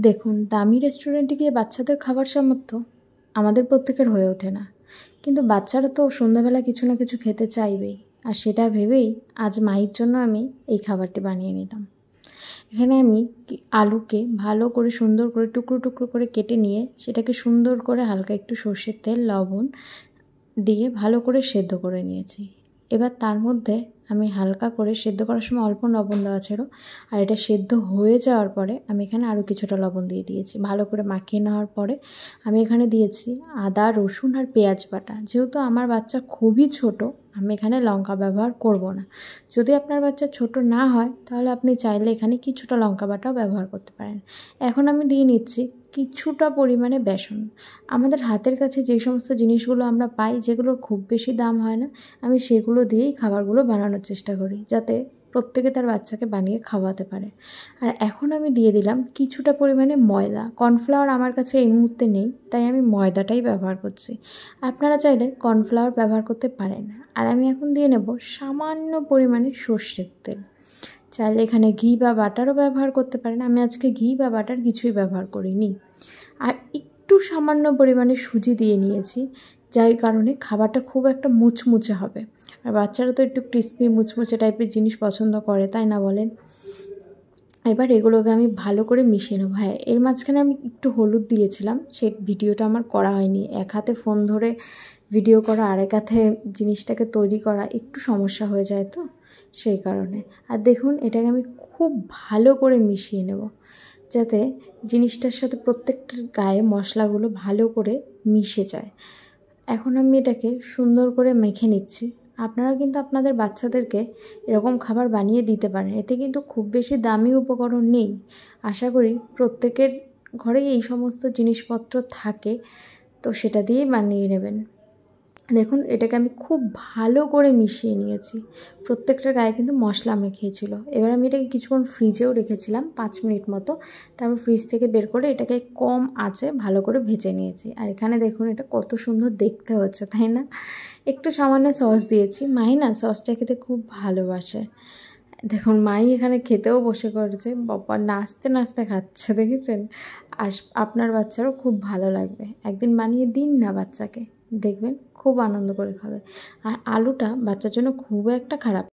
দেখুন, দামি রেস্টুরেন্টে গিয়ে বাচ্চাদের খাবার সামর্থ্য আমাদের প্রত্যেকের হয়ে ওঠে না। কিন্তু বাচ্চারা তো সন্ধ্যাবেলা কিছু না কিছু খেতে চাইবেই। আর সেটা ভেবেই আজ মায়ের জন্য আমি এই খাবারটি বানিয়ে নিলাম। এখানে আমি আলুকে ভালো করে সুন্দর করে টুকরো টুকরো করে কেটে নিয়ে সেটাকে সুন্দর করে হালকা একটু সর্ষের তেল, লবণ দিয়ে ভালো করে সেদ্ধ করে নিয়েছি। এবার তার মধ্যে আমি হালকা করে সেদ্ধ করার সময় অল্প লবণ দেওয়া ছিল, আর এটা সেদ্ধ হয়ে যাওয়ার পরে আমি এখানে আরও কিছুটা লবণ দিয়ে দিয়েছি। ভালো করে মাখিয়ে নেওয়ার পরে আমি এখানে দিয়েছি আদা, রসুন আর পেঁয়াজ বাটা। যেহেতু আমার বাচ্চা খুবই ছোট, আমি এখানে লঙ্কা ব্যবহার করব না। যদি আপনার বাচ্চা ছোট না হয় তাহলে আপনি চাইলে এখানে কিছুটা লঙ্কা বাটাও ব্যবহার করতে পারেন। এখন আমি দিয়ে নিচ্ছি কিছুটা পরিমাণে বেসন। আমাদের হাতের কাছে যে সমস্ত জিনিসগুলো আমরা পাই, যেগুলোর খুব বেশি দাম হয় না, আমি সেগুলো দিয়েই খাবারগুলো বানানোর চেষ্টা করি, যাতে প্রত্যেকে তার বাচ্চাকে বানিয়ে খাওয়াতে পারে। আর এখন আমি দিয়ে দিলাম কিছুটা পরিমাণে ময়দা। কর্নফ্লাওয়ার আমার কাছে এই মুহূর্তে নেই, তাই আমি ময়দাটাই ব্যবহার করছি। আপনারা চাইলে কর্নফ্লাওয়ার ব্যবহার করতে পারেন। আর আমি এখন দিয়ে নেব সামান্য পরিমাণে সর্ষের তেল। চাইলে এখানে ঘি বা বাটারও ব্যবহার করতে পারেন। আমি আজকে ঘি বা বাটার কিছুই ব্যবহার করিনি। আর একটু সামান্য পরিমাণে সুজি দিয়ে নিয়েছি, যার কারণে খাবারটা খুব একটা মুচমুচে হবে। আর বাচ্চারা তো একটু ক্রিস্পি মুচমুচে টাইপের জিনিস পছন্দ করে, তাই না বলেন? এবার এগুলোকে আমি ভালো করে মিশিয়ে নেবো। হ্যাঁ, এর মাঝখানে আমি একটু হলুদ দিয়েছিলাম, সেই ভিডিওটা আমার করা হয়নি। এক হাতে ফোন ধরে ভিডিও করা, আরেক হাতে জিনিসটাকে তৈরি করা একটু সমস্যা হয়ে যায়, তো সেই কারণে। আর দেখুন, এটাকে আমি খুব ভালো করে মিশিয়ে নেব, যাতে জিনিসটার সাথে প্রত্যেকটার গায়ে মশলাগুলো ভালো করে মিশে যায়। এখন আমি এটাকে সুন্দর করে মেখে নিচ্ছি। আপনারা কিন্তু আপনাদের বাচ্চাদেরকে এরকম খাবার বানিয়ে দিতে পারেন। এতে কিন্তু খুব বেশি দামি উপকরণ নেই। আশা করি প্রত্যেকের ঘরেই এই সমস্ত জিনিসপত্র থাকে, তো সেটা দিয়েই বানিয়ে নেবেন। দেখুন, এটাকে আমি খুব ভালো করে মিশিয়ে নিয়েছি। প্রত্যেকটার গায়ে কিন্তু মশলা মেখেছিল। এবার আমি এটাকে কিছুক্ষণ ফ্রিজেও রেখেছিলাম, 5 মিনিট মতো। তারপর ফ্রিজ থেকে বের করে এটাকে কম আঁচে ভালো করে ভেজে নিয়েছি। আর এখানে দেখুন এটা কত সুন্দর দেখতে হচ্ছে, তাই না? একটু সামান্য সস দিয়েছি। মাই না সসটা খেতে খুব ভালোবাসে। দেখুন, মাই এখানে খেতেও বসে করেছে। বাবা নাচতে নাচতে খাচ্ছে, দেখেছেন? আপনার বাচ্চারও খুব ভালো লাগবে। একদিন বানিয়ে দিন না বাচ্চাকে, দেখবেন খুব আনন্দ করে খাবে। আর আলুটা বাচ্চার জন্য খুব একটা খারাপ